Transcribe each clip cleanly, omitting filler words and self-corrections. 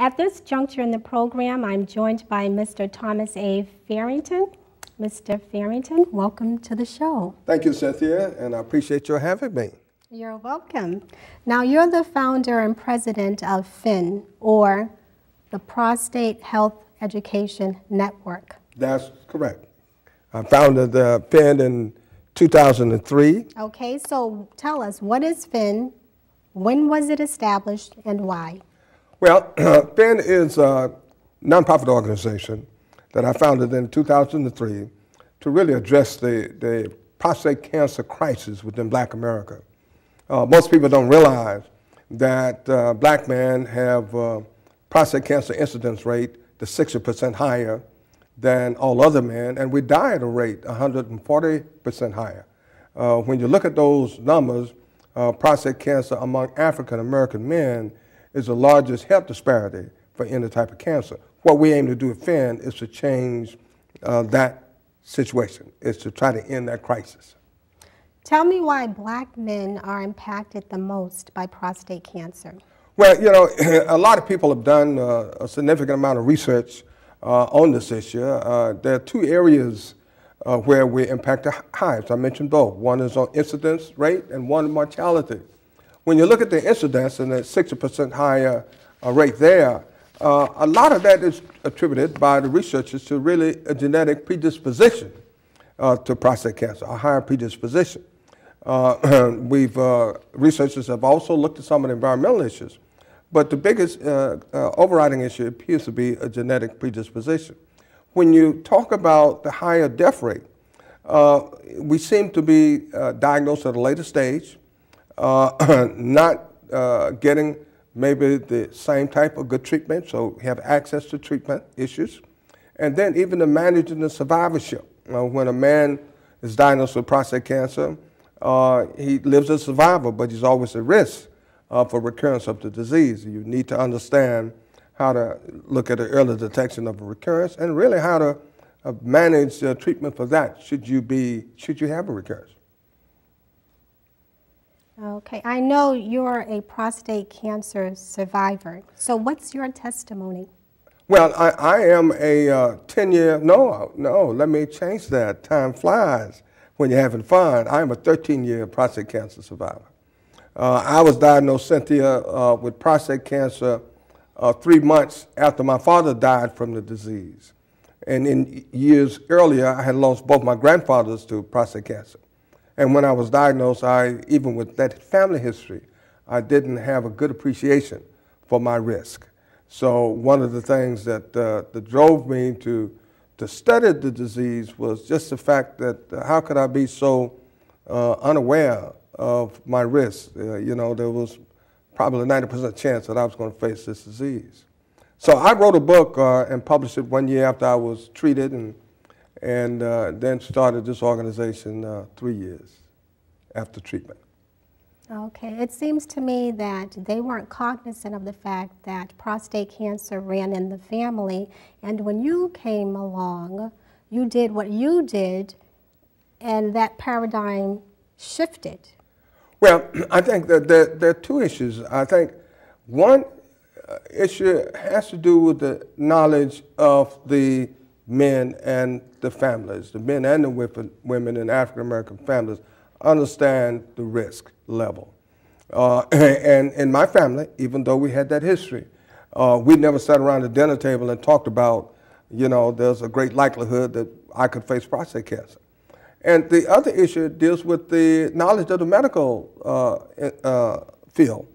At this juncture in the program, I'm joined by Mr. Thomas A. Farrington. Mr. Farrington, welcome to the show. Thank you, Cynthia, and I appreciate your having me. You're welcome. Now, you're the founder and president of PHEN, or the Prostate Health Education Network. That's correct. I founded the PHEN in 2003. Okay, so tell us, what is PHEN, when was it established, and why? Well, PHEN is a nonprofit organization that I founded in 2003 to really address the prostate cancer crisis within Black America. Most people don't realize that Black men have prostate cancer incidence rate that's 60% higher than all other men, and we die at a rate 140% higher. When you look at those numbers, prostate cancer among African American men is the largest health disparity for any type of cancer. What we aim to do at PHEN is to change that situation, is to try to end that crisis. Tell me why Black men are impacted the most by prostate cancer. Well, you know, a lot of people have done a significant amount of research on this issue. There are two areas where we impact the highest. I mentioned both. One is on incidence rate and one on mortality. When you look at the incidence and the 60% higher rate there, a lot of that is attributed by the researchers to really a genetic predisposition to prostate cancer, a higher predisposition. Researchers have also looked at some of the environmental issues, but the biggest overriding issue appears to be a genetic predisposition. When you talk about the higher death rate, we seem to be diagnosed at a later stage, not getting maybe the same type of good treatment, so we have access to treatment issues. And then even the managing the survivorship. When a man is diagnosed with prostate cancer, he lives as a survivor, but he's always at risk for recurrence of the disease. You need to understand how to look at the early detection of a recurrence and really how to manage treatment for that should you have a recurrence. Okay, I know you're a prostate cancer survivor. So what's your testimony? Well, I am a 10-year, let me change that. Time flies when you're having fun. I am a 13-year prostate cancer survivor. I was diagnosed, Cynthia, with prostate cancer 3 months after my father died from the disease. And in years earlier, I had lost both my grandfathers to prostate cancer. And when I was diagnosed, even with that family history, I didn't have a good appreciation for my risk. So one of the things that drove me to study the disease was just the fact that how could I be so unaware of my risk? You know, there was probably a 90% chance that I was going to face this disease. So I wrote a book and published it 1 year after I was treated, and then started this organization 3 years after treatment. Okay, it seems to me that they weren't cognizant of the fact that prostate cancer ran in the family, and when you came along, you did what you did, and that paradigm shifted. Well, I think that there are two issues. I think one issue has to do with the knowledge of the men and the families. The men and the women in African American families understand the risk level. And in my family, even though we had that history, we never sat around the dinner table and talked about, you know, there's a great likelihood that I could face prostate cancer. And the other issue deals with the knowledge of the medical field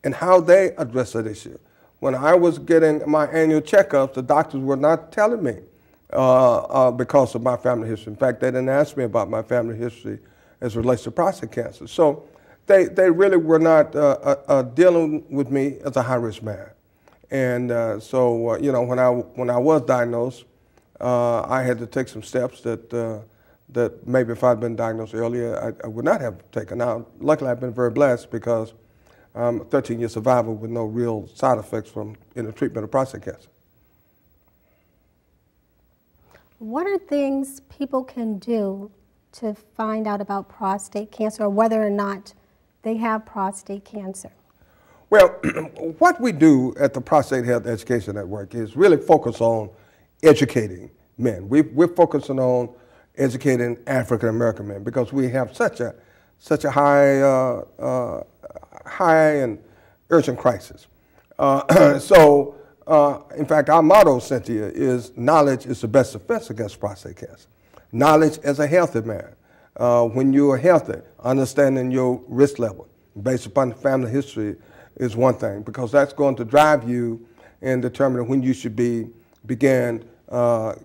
and how they address that issue. When I was getting my annual checkups, the doctors were not telling me because of my family history. In fact, they didn't ask me about my family history as it relates to prostate cancer. So they really were not dealing with me as a high-risk man. And you know, when I was diagnosed, I had to take some steps that maybe if I'd been diagnosed earlier, I would not have taken. Now, luckily, I've been very blessed because I'm a 13-year survivor with no real side effects from the treatment of prostate cancer. What are things people can do to find out about prostate cancer or whether or not they have prostate cancer? Well, what we do at the Prostate Health Education Network is really focus on educating men. We're focusing on educating African American men because we have such a high and urgent crisis. In fact, our motto, Cynthia, is knowledge is the best defense against prostate cancer. Knowledge as a healthy man. When you are healthy, understanding your risk level based upon the family history is one thing, because that's going to drive you in determining when you should begin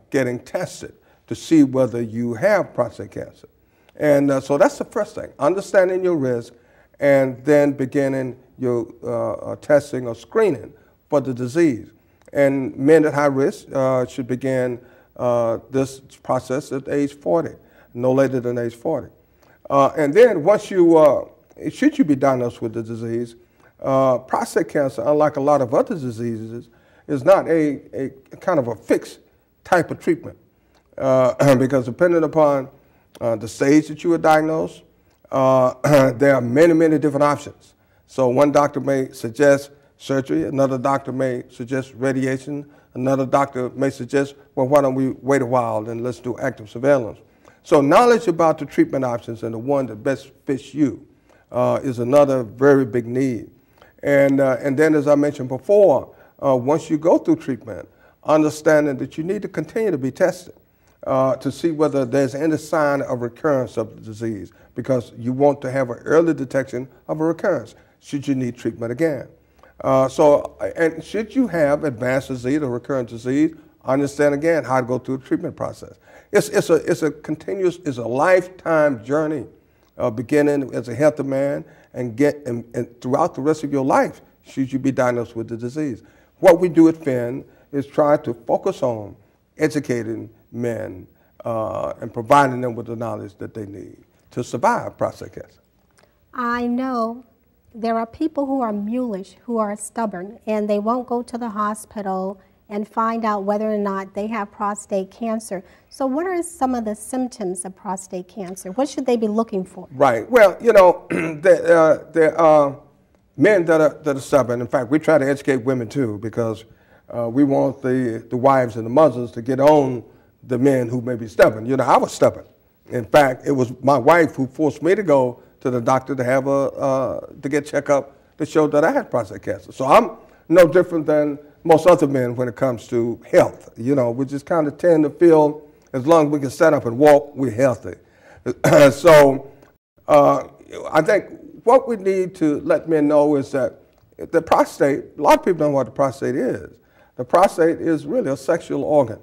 getting tested to see whether you have prostate cancer. And so that's the first thing, understanding your risk and then beginning your testing or screening for the disease. And men at high risk should begin this process at age 40, no later than age 40. And then once you, should you be diagnosed with the disease, prostate cancer, unlike a lot of other diseases, is not a kind of a fixed type of treatment. Because depending upon the stage that you were diagnosed, there are many, many different options. So one doctor may suggest surgery, another doctor may suggest radiation, another doctor may suggest, well, why don't we wait a while and let's do active surveillance. So knowledge about the treatment options and the one that best fits you is another very big need. And then, as I mentioned before, once you go through treatment, understanding that you need to continue to be tested to see whether there's any sign of recurrence of the disease, because you want to have an early detection of a recurrence should you need treatment again. And should you have advanced disease or recurrent disease, understand again how to go through the treatment process. It's a continuous, it's a lifetime journey, beginning as a healthy man and throughout the rest of your life, should you be diagnosed with the disease. What we do at PHEN is try to focus on educating men and providing them with the knowledge that they need to survive prostate cancer. I know there are people who are mulish, who are stubborn, and they won't go to the hospital and find out whether or not they have prostate cancer. So what are some of the symptoms of prostate cancer? What should they be looking for? Right. Well, you know, there are men that are stubborn. In fact, we try to educate women too, because we want the wives and the mothers to get on the men who may be stubborn. You know, I was stubborn. In fact, it was my wife who forced me to go to the doctor to have to get checked up to show that I had prostate cancer. So I'm no different than most other men when it comes to health. You know, we just kind of tend to feel as long as we can stand up and walk, we're healthy. So I think what we need to let men know is that the prostate, a lot of people don't know what the prostate is. The prostate is really a sexual organ,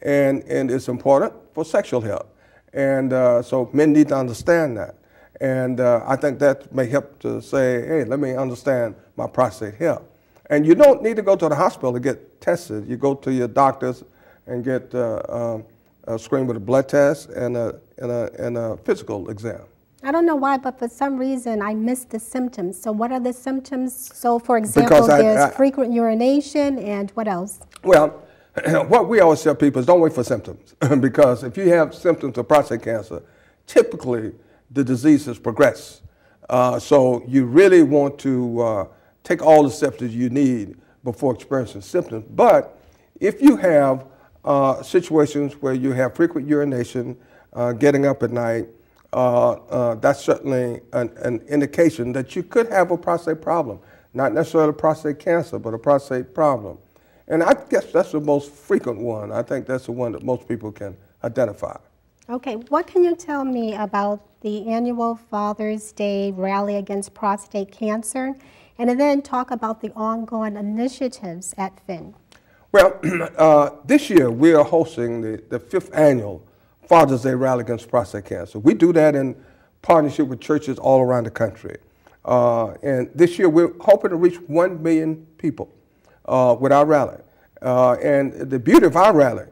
and it's important for sexual health. And so men need to understand that. And I think that may help to say, hey, let me understand my prostate health. And you don't need to go to the hospital to get tested. You go to your doctors and get screened with a blood test and a physical exam. I don't know why, but for some reason I missed the symptoms. So what are the symptoms? So for example, there's frequent urination, and what else? Well, what we always tell people is don't wait for symptoms, because if you have symptoms of prostate cancer, typically the disease has progressed. So you really want to take all the steps that you need before experiencing symptoms. But if you have situations where you have frequent urination, getting up at night, that's certainly an indication that you could have a prostate problem. Not necessarily prostate cancer, but a prostate problem. And I guess that's the most frequent one. I think that's the one that most people can identify. Okay, what can you tell me about the annual Father's Day rally against prostate cancer, and then talk about the ongoing initiatives at PHEN? Well, this year we are hosting the 5th annual Father's Day rally against prostate cancer. We do that in partnership with churches all around the country. And this year we're hoping to reach 1 million people with our rally. And the beauty of our rally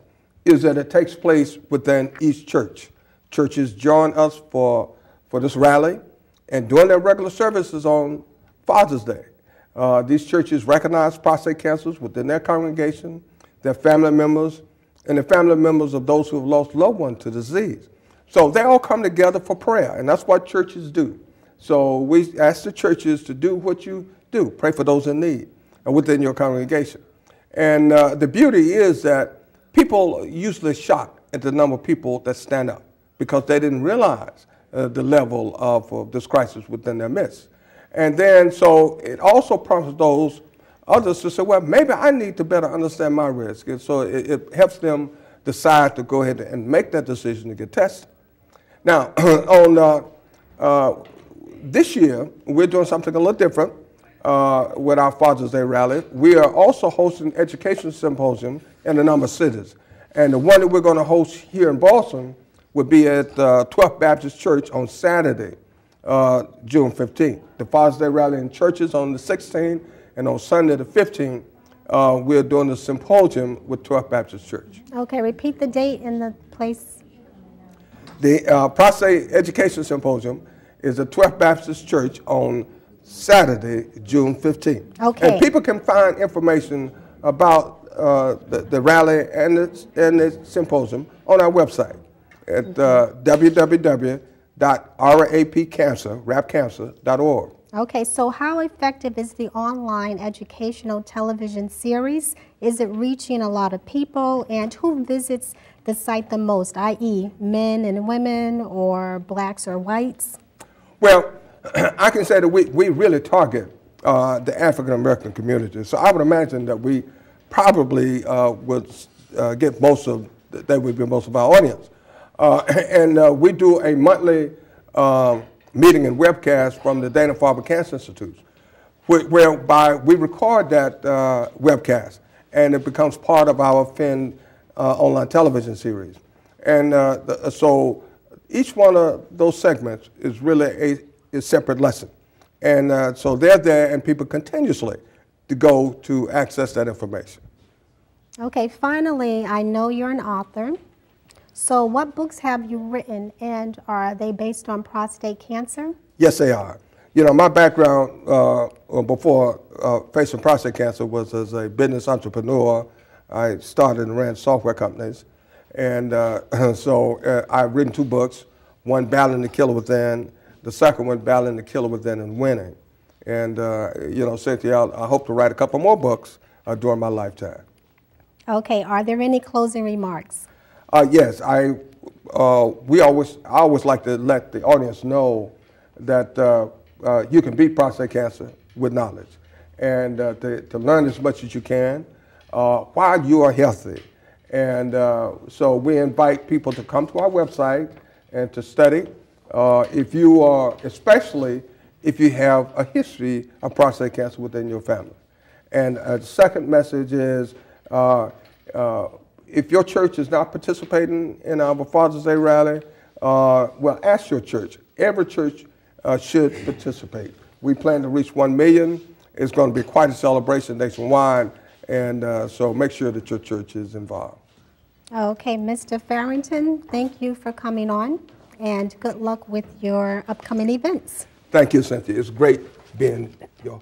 is that it takes place within each church. Churches join us for this rally, and during their regular services on Father's Day, these churches recognize prostate cancers within their congregation, their family members, and the family members of those who have lost loved ones to disease. So they all come together for prayer, and that's what churches do. So we ask the churches to do what you do. Pray for those in need within your congregation. And the beauty is that people usually shocked at the number of people that stand up because they didn't realize the level of this crisis within their midst. And then, so it also prompts those others to say, well, maybe I need to better understand my risk. And so it helps them decide to go ahead and make that decision to get tested. Now, on this year, we're doing something a little different with our Father's Day rally. We are also hosting education symposium in a number of cities. And the one that we're going to host here in Boston would be at 12th Baptist Church on Saturday, June 15th. The Father's Day rally in churches on the 16th, and on Sunday the 15th, we're doing the symposium with 12th Baptist Church. Okay, repeat the date and the place. The Prostate Education Symposium is at 12th Baptist Church on Saturday, June 15th. Okay. And people can find information about the rally and the symposium on our website at www.rapcancer.org. Okay, so how effective is the online educational television series? Is it reaching a lot of people? And who visits the site the most, i.e. men and women or blacks or whites? Well, I can say that we really target the African American community. So I would imagine that we probably would get most of our audience. And we do a monthly meeting and webcast from the Dana-Farber Cancer Institute, whereby we record that webcast, and it becomes part of our PHEN online television series. And so each one of those segments is really a separate lesson. And so they're there, and people continuously to go to access that information. Okay, finally, I know you're an author. So what books have you written, and are they based on prostate cancer? Yes, they are. You know, my background before facing prostate cancer was as a business entrepreneur. I started and ran software companies. And so I've written 2 books, one, Battling the Killer Within, the second one, Battling the Killer Within and Winning. And, you know, Cynthia, I hope to write a couple more books during my lifetime. Okay, are there any closing remarks? Yes, I always like to let the audience know that you can beat prostate cancer with knowledge, and to learn as much as you can while you are healthy. And so we invite people to come to our website and to study. If you are, especially if you have a history of prostate cancer within your family. And the second message is, if your church is not participating in our Father's Day rally, well, ask your church. Every church should participate. We plan to reach 1 million. It's going to be quite a celebration nationwide, and so make sure that your church is involved. Okay, Mr. Farrington, thank you for coming on, and good luck with your upcoming events. Thank you, Cynthia. It's great being your